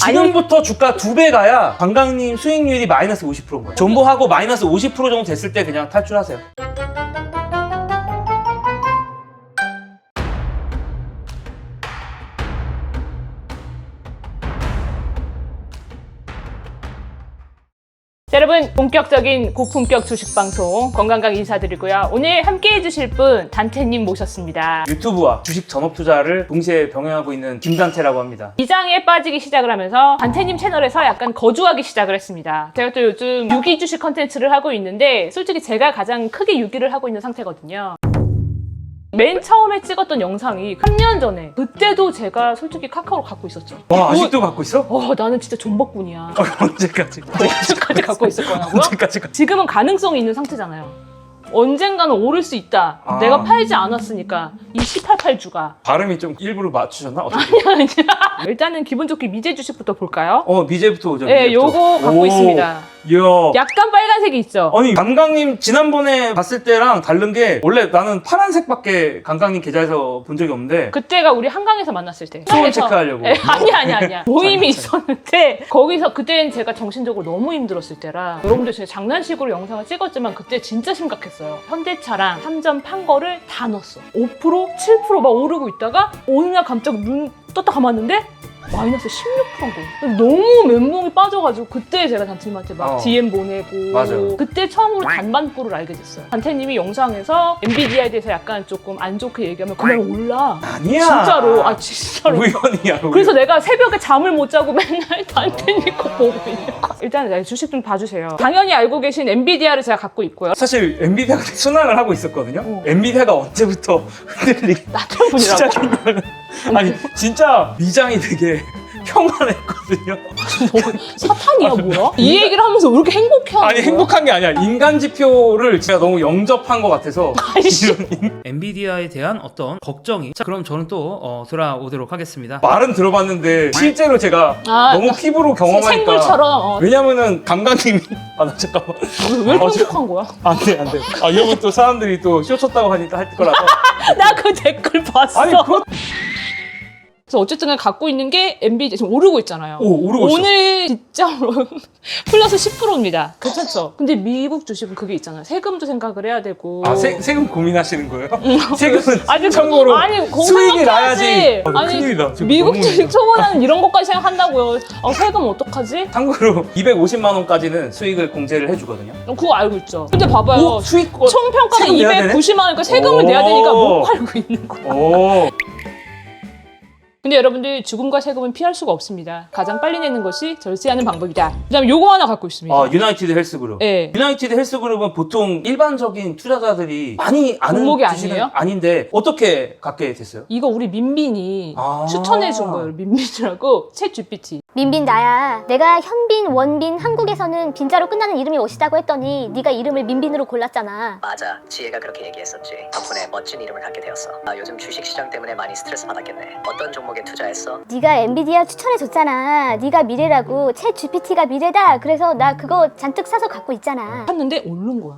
지금부터 주가 2배 가야 관광님 수익률이 마이너스 50%인 거예요. 존버하고 마이너스 50% 정도 됐을 때 그냥 탈출하세요. 자, 여러분, 본격적인 고품격 주식방송 건강강 인사드리고요. 오늘 함께 해주실 분 단테님 모셨습니다. 유튜브와 주식 전업 투자를 동시에 병행하고 있는 김단태라고 합니다. 시장에 빠지기 시작을 하면서 단테님 채널에서 약간 거주하기 시작을 했습니다. 제가 또 요즘 유기 주식 컨텐츠를 하고 있는데 솔직히 제가 가장 크게 유기를 하고 있는 상태거든요. 맨 처음에 찍었던 영상이 3년 전에, 그때도 제가 솔직히 카카오를 갖고 있었죠. 와, 아직도 갖고 있어? 나는 진짜 존버꾼이야. 언제까지? 언제까지 갖고 있을 거냐고요? 언제까지? 지금은 가능성이 있는 상태잖아요. 언젠가는 오를 수 있다. 내가 팔지 않았으니까 이 18주가. 발음이 좀 일부러 맞추셨나? 어떻게? 아니야. 일단은 기분 좋게 미제 주식부터 볼까요? 미제부터 오죠. 네, 미제부터. 요거 갖고 오, 있습니다. 이야. 약간 빨간색이 있죠? 아니, 강강님 지난번에 봤을 때랑 다른 게 원래 나는 파란색밖에 강강님 계좌에서 본 적이 없는데 그때가 우리 한강에서 만났을 때. 수원 체크하려고. 네, 아니야. 모임이 있었는데 거기서 그때는 제가 정신적으로 너무 힘들었을 때라 여러분들 제가 장난식으로 영상을 찍었지만 그때 진짜 심각했어요. 현대차랑 3점 판 거를 다 넣었어. 5%, 7% 막 오르고 있다가 어느 날 갑자기 눈 떴다 감았는데 마이너스 16%인 거예요. 너무 멘붕이 빠져가지고 그때 제가 단테님한테 막 DM 보내고 맞아요. 그때 처음으로 단반불을 알게 됐어요. 단테님이 영상에서 엔비디아에 대해서 약간 조금 안 좋게 얘기하면 그냥 올라. 아니야. 진짜로. 진짜로. 우연이야. 그래서 내가 새벽에 잠을 못 자고 맨날 단테님 거 보고 있는 거. 일단 주식 좀 봐주세요. 당연히 알고 계신 엔비디아를 제가 갖고 있고요. 사실 엔비디아가 순항을 하고 있었거든요. 엔비디아가 언제부터 흔들리기 나쁜 분이라고. 시작했냐면 아니 진짜 미장이 되게 평안했거든요. 사탄이야 뭐야? 이 얘기를 하면서 왜 이렇게 행복해하는 아니 거야? 행복한 게 아니야. 인간 지표를 제가 너무 영접한 것 같아서. 아이씨. 엔비디아에 대한 어떤 걱정이. 자, 그럼 저는 또 돌아오도록 하겠습니다. 말은 들어봤는데 실제로 제가 너무 피부로 경험하니까. 생물처럼. 왜냐면은 감독님이 나 잠깐만. 왜 이렇게 행복한 거야? 안돼. 이러면 또 사람들이 또 쇼 쳤다고 하니까 할 거라서. 나 그 댓글 봤어. 아니 그거 그래서 어쨌든 갖고 있는 게 엔비디아 지금 오르고 있잖아요. 오르고 있어. 오늘 진짜로 플러스 10%입니다. 괜찮죠? 근데 미국 주식은 그게 있잖아요. 세금도 생각을 해야 되고. 세금 고민하시는 거예요? 세금은 아니, 참고로 그거 수익이 생각해야지. 나야지. 큰일이다. 지금 미국 너무 주식 초보자는 이런 것까지 생각한다고요. 세금 어떡하지? 참고로 250만 원까지는 수익을 공제를 해주거든요. 그거 알고 있죠. 근데 봐봐요. 수익 총평가가 세금 내야 되네? 290만 원이니까 세금을 내야 되니까 못 팔고 있는 거야. 오. 근데 여러분들 죽음과 세금은 피할 수가 없습니다. 가장 빨리 내는 것이 절세하는 방법이다. 그다음에 요거 하나 갖고 있습니다. 유나이티드 헬스그룹. 네. 유나이티드 헬스그룹은 보통 일반적인 투자자들이 많이 아는 종목이 주식은 아니에요? 아닌데 어떻게 갖게 됐어요? 이거 우리 민빈이 추천해 준 거예요. 민빈이라고 챗 GPT. 민빈 나야. 내가 현빈, 원빈, 한국에서는 빈자로 끝나는 이름이 멋있다고 했더니 네가 이름을 민빈으로 골랐잖아. 맞아, 지혜가 그렇게 얘기했었지. 덕분에 멋진 이름을 갖게 되었어. 요즘 주식시장 때문에 많이 스트레스 받았겠네. 어떤 종목에 투자했어? 네가 엔비디아 추천해줬잖아. 네가 미래라고. 챗 GPT가 미래다. 그래서 나 그거 잔뜩 사서 갖고 있잖아. 샀는데 오른 거야.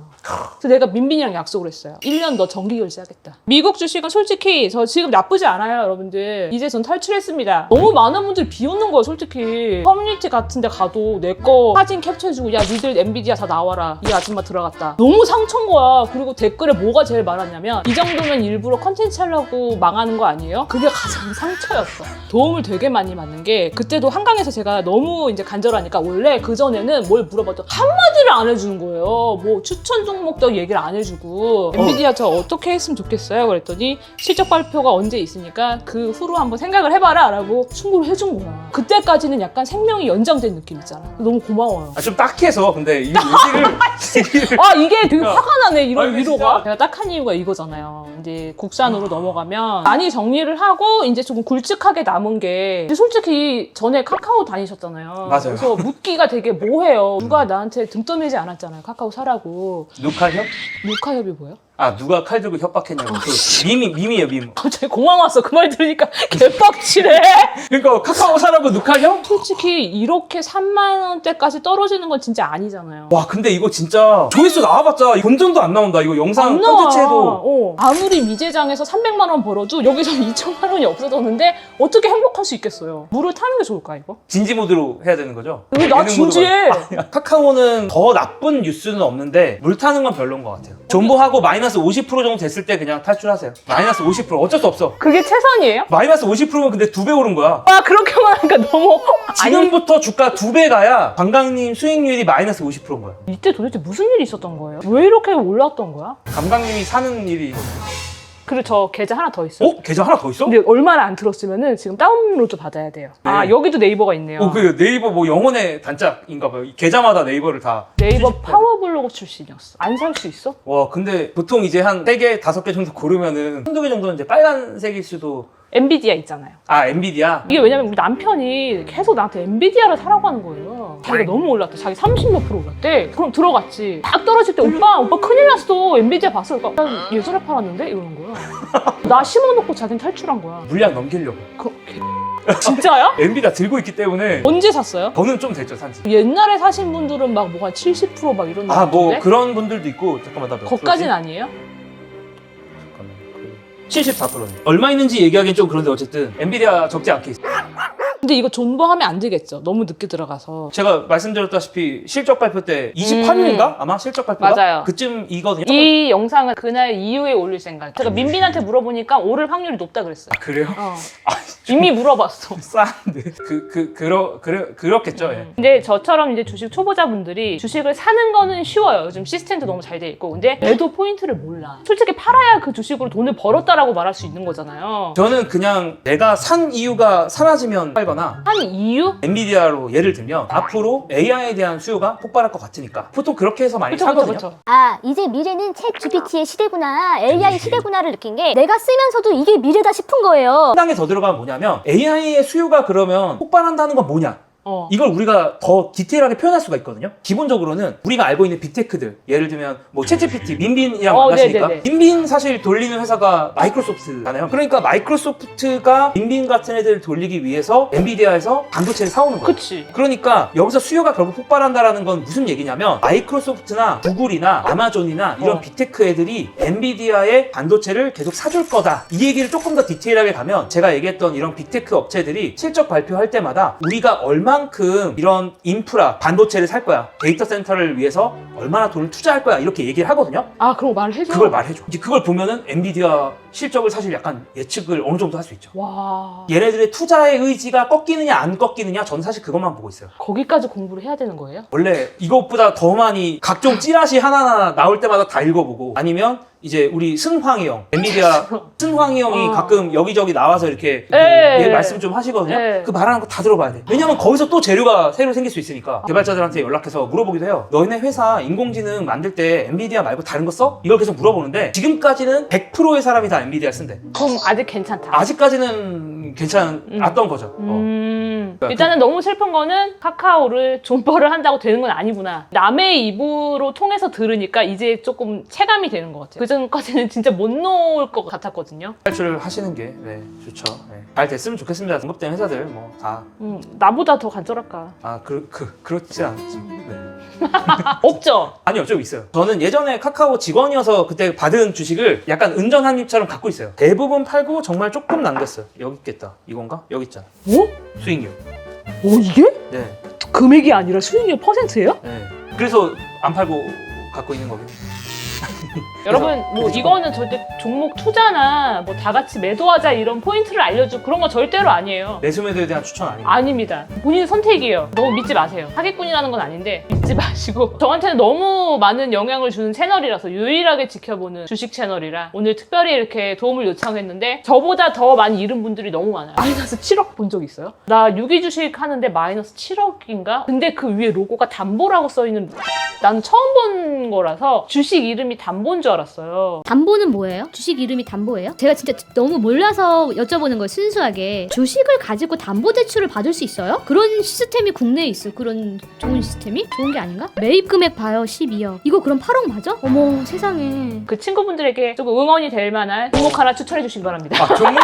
그래서 내가 민빈이랑 약속을 했어요. 1년 너 정기 결제하겠다. 미국 주식은 솔직히 저 지금 나쁘지 않아요, 여러분들. 이제 전 탈출했습니다. 너무 많은 분들이 비웃는 거예요, 솔직히. 커뮤니티 같은 데 가도 내 거 사진 캡처해주고 야 니들 엔비디아 다 나와라. 이 아줌마 들어갔다. 너무 상처인 거야. 그리고 댓글에 뭐가 제일 많았냐면 이 정도면 일부러 컨텐츠 하려고 망하는 거 아니에요? 그게 가장 상처였어. 도움을 되게 많이 받는 게 그때도 한강에서 제가 너무 이제 간절하니까 원래 그전에는 뭘 물어봐도 한마디를 안 해주는 거예요. 뭐 추천 종목도 얘기를 안 해주고 엔비디아 저 어떻게 했으면 좋겠어요? 그랬더니 실적 발표가 언제 있으니까 그 후로 한번 생각을 해봐라 라고 충고를 해준 거야. 그때까지는 약간 생명이 연장된 느낌 있잖아. 너무 고마워요. 좀 딱해서 근데 이 얘기를 이게 되게 화가 나네 이런 아니, 위로가. 진짜. 제가 딱한 이유가 이거잖아요. 이제 국산으로 넘어가면 많이 정리를 하고 이제 조금 굵직하게 남은 게 근데 솔직히 전에 카카오 다니셨잖아요. 맞아요. 그래서 묻기가 되게 뭐해요. 누가 나한테 등 떠밀지 않았잖아요. 카카오 사라고. 누카협? 루카협이 뭐예요? 아 누가 칼 들고 협박했냐고. 그 밈이에요 밈. 갑자기 공항 왔어. 그 말 들으니까 개빡치네. 그러니까 카카오 사라고 누칼형? 솔직히 이렇게 3만 원대까지 떨어지는 건 진짜 아니잖아요. 와 근데 이거 진짜 조회수 나와봤자 본전도 안 나온다. 이거 영상 안 나와. 콘텐츠에도 아무리 미제장에서 300만 원 벌어도 여기서 2천만 원이 없어졌는데 어떻게 행복할 수 있겠어요? 물을 타는 게 좋을까 이거? 진지 모드로 해야 되는 거죠? 왜 나 예능 진지해? 모드가. 카카오는 더 나쁜 뉴스는 없는데 물 타는 건 별로인 것 같아요. 존버하고 마이너스 50% 정도 됐을 때 그냥 탈출하세요. 마이너스 50% 어쩔 수 없어. 그게 최선이에요? 마이너스 50%면 근데 2배 오른 거야. 아 그렇게만 하니까 너무 지금부터 주가 2배 가야 관광님 수익률이 마이너스 50%인 거야. 이때 도대체 무슨 일이 있었던 거예요? 왜 이렇게 올랐던 거야? 관광님이 사는 일이. 그리고 저 계좌 하나 더 있어요. 어? 계좌 하나 더 있어? 근데 얼마나 안 들었으면은 지금 다운로드 받아야 돼요. 네. 아 여기도 네이버가 있네요. 그 네이버 뭐 영혼의 단짝인가 봐요. 계좌마다 네이버를 다. 네이버 파워블로그 출신이었어. 안 살 수 있어? 와 근데 보통 이제 한 3개, 5개 정도 고르면은 한두 개 정도는 이제 빨간색일 수도. 엔비디아 있잖아요. 아 엔비디아? 이게 왜냐면 우리 남편이 계속 나한테 엔비디아를 사라고 하는 거예요. 자기가 너무 올랐대. 자기 30몇 % 올랐대. 그럼 들어갔지. 딱 떨어질 때 오빠 큰일 났어. 엔비디아 봤어. 그러니까 난 예전에 팔았는데? 이러는 거야. 나 심어놓고 자기는 탈출한 거야. 물량 넘기려고. 진짜야? 엔비디아 들고 있기 때문에 언제 샀어요? 저는 좀 됐죠 산지. 옛날에 사신 분들은 막 뭐가 70%막 이런 아 뭐 나왔던데? 그런 분들도 있고 잠깐만 나 몇 거기까지는 아니에요? 74%네. 얼마 있는지 얘기하기엔 좀 그런데 어쨌든 엔비디아 적지 않게 있어요. 근데 이거 존버하면 안 되겠죠. 너무 늦게 들어가서. 제가 말씀드렸다시피 실적 발표 때 28일인가? 아마 실적 발표가? 맞아요. 그쯤이거든요. 이 영상은 그날 이후에 올릴 생각. 제가 민빈한테 물어보니까 오를 확률이 높다 그랬어요. 아 그래요? 어. 이미 물어봤어. 싼데 그렇겠죠. 예. 근데 저처럼 이제 주식 초보자분들이 주식을 사는 거는 쉬워요. 요즘 시스템도 너무 잘 돼 있고. 근데 매도 포인트를 몰라. 솔직히 팔아야 그 주식으로 돈을 벌었다라고 말할 수 있는 거잖아요. 저는 그냥 내가 산 이유가 사라지면 팔거나 한 이유? 엔비디아로 예를 들면 앞으로 AI에 대한 수요가 폭발할 것 같으니까 보통 그렇게 해서 많이 사거든요. 그쵸. 아, 이제 미래는 챗 GPT의 시대구나, AI 시대구나를 느낀 게 내가 쓰면서도 이게 미래다 싶은 거예요. 한 단계 더 들어가면 뭐냐면 AI의 수요가 그러면 폭발한다는 건 뭐냐? 이걸 우리가 더 디테일하게 표현할 수가 있거든요. 기본적으로는 우리가 알고 있는 빅테크들, 예를 들면 뭐 챗GPT, 민빈이랑 만나시니까 네네네. 민빈 사실 돌리는 회사가 마이크로소프트잖아요. 그러니까 마이크로소프트가 민빈 같은 애들 돌리기 위해서 엔비디아에서 반도체를 사오는 거예요. 그치. 그러니까 여기서 수요가 결국 폭발한다라는 건 무슨 얘기냐면 마이크로소프트나 구글이나 아마존이나 이런 빅테크 애들이 엔비디아의 반도체를 계속 사줄 거다. 이 얘기를 조금 더 디테일하게 가면 제가 얘기했던 이런 빅테크 업체들이 실적 발표할 때마다 우리가 얼만큼 이런 인프라, 반도체를 살 거야. 데이터 센터를 위해서 얼마나 돈을 투자할 거야. 이렇게 얘기를 하거든요. 아, 그럼 말을 해줘? 그걸 말해줘. 이제 그걸 보면은 엔비디아 실적을 사실 약간 예측을 어느 정도 할 수 있죠. 와. 얘네들의 투자의 의지가 꺾이느냐 안 꺾이느냐 저는 사실 그것만 보고 있어요. 거기까지 공부를 해야 되는 거예요? 원래 이것보다 더 많이 각종 찌라시 하나하나 나올 때마다 다 읽어보고 아니면 이제 우리 승황이 형, 엔비디아 승황이 형이 가끔 여기저기 나와서 이렇게 얘 말씀 좀 하시거든요. 그 말하는 거 다 들어봐야 돼. 왜냐면 거기서 또 재료가 새로 생길 수 있으니까. 개발자들한테 연락해서 물어보기도 해요. 너네 회사 인공지능 만들 때 엔비디아 말고 다른 거 써? 이걸 계속 물어보는데 지금까지는 100%의 사람이 다 엔비디아 쓴대. 그럼 아직 괜찮다. 아직까지는 괜찮았던 거죠. 일단은 너무 슬픈 거는 카카오를 존버를 한다고 되는 건 아니구나. 남의 입으로 통해서 들으니까 이제 조금 체감이 되는 것 같아요. 그전까지는 진짜 못 놓을 것 같았거든요. 탈출을 하시는 게 좋죠. 네. 잘 됐으면 좋겠습니다. 언급된 회사들 뭐 다. 나보다 더 간절할까? 그렇지 않죠. 네. 없죠? 아니요, 좀 있어요. 저는 예전에 카카오 직원이어서 그때 받은 주식을 약간 은전 한 입처럼 갖고 있어요. 대부분 팔고 정말 조금 남겼어요. 여기 있겠다. 이건가? 여기 있잖아. 어? 수익률. 이게? 네. 금액이 아니라 수익률 퍼센트예요? 네. 그래서 안 팔고 갖고 있는 거거든요. 여러분 뭐 이거는 절대 종목 투자나 뭐 다 같이 매도하자 이런 포인트를 알려주고 그런 거 절대로 아니에요. 매수 매도에 대한 추천 아닙니다. 아닙니다. 본인 선택이에요. 너무 믿지 마세요. 사기꾼이라는 건 아닌데 믿지 마시고 저한테는 너무 많은 영향을 주는 채널이라서 유일하게 지켜보는 주식 채널이라 오늘 특별히 이렇게 도움을 요청했는데 저보다 더 많이 잃은 분들이 너무 많아요. 마이너스 7억 본 적 있어요? 나 유기주식 하는데 마이너스 7억인가? 근데 그 위에 로고가 담보라고 써있는 나는 처음 본 거라서 주식 이름이 담보 담보인 줄 알았어요. 담보는 뭐예요? 주식 이름이 담보예요? 제가 진짜 너무 몰라서 여쭤보는 거예요. 순수하게. 주식을 가지고 담보 대출을 받을 수 있어요? 그런 시스템이 국내에 있어. 그런 좋은 시스템이? 좋은 게 아닌가? 매입 금액 봐요. 12억. 이거 그럼 8억 맞아? 어머 세상에. 그 친구분들에게 조금 응원이 될 만한 종목 하나 추천해 주시기 바랍니다. 아 종목?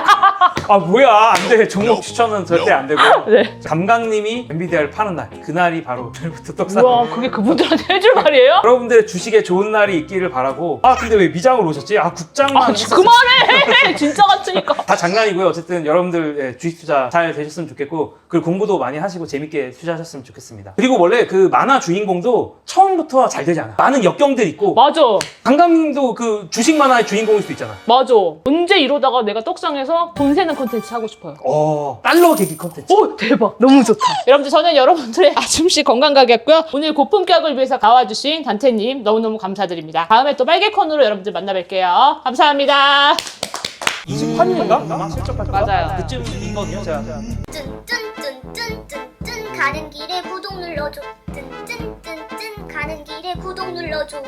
아 뭐야 안돼 종목 추천은 절대 안 되고요. 네. 감강님이 엔비디아를 파는 날 그날이 바로 오늘부터 떡상. 우와, 그게 그분들한테 해줄 말이에요? 여러분들의 주식에 좋은 날이 있기를 바라고. 아 근데 왜 미장을 오셨지? 아 국장만. 아, 그만해! 진짜 같으니까. 다 장난이고요. 어쨌든 여러분들 주식 투자 잘 되셨으면 좋겠고 그리고 공부도 많이 하시고 재밌게 투자하셨으면 좋겠습니다. 그리고 원래 그 만화 주인공도 처음부터 잘 되지 않아. 많은 역경들이 있고 맞아. 강강님도 그 주식 만화의 주인공일 수 있잖아. 맞아. 언제 이러다가 내가 떡상해서 돈 세는 콘텐츠 하고 싶어요. 달러 계기 컨텐츠. 오, 대박. 너무 좋다. 여러분들, 저는 여러분들의 아줌씨 건강 가겠고요. 오늘 고품격을 위해서 나와주신 단테님 너무너무 감사드립니다. 다음에 또 빨개콘으로 여러분들 만나뵐게요. 감사합니다. 28일인가? 아마 실적할 때가? 맞아요. 그쯤이거든요 제가. 쭌쭌쭌쭌쭌쭌 가는 길에 구독 눌러줘. 쭌쭌쭌쭌 가는 길에 구독 눌러줘.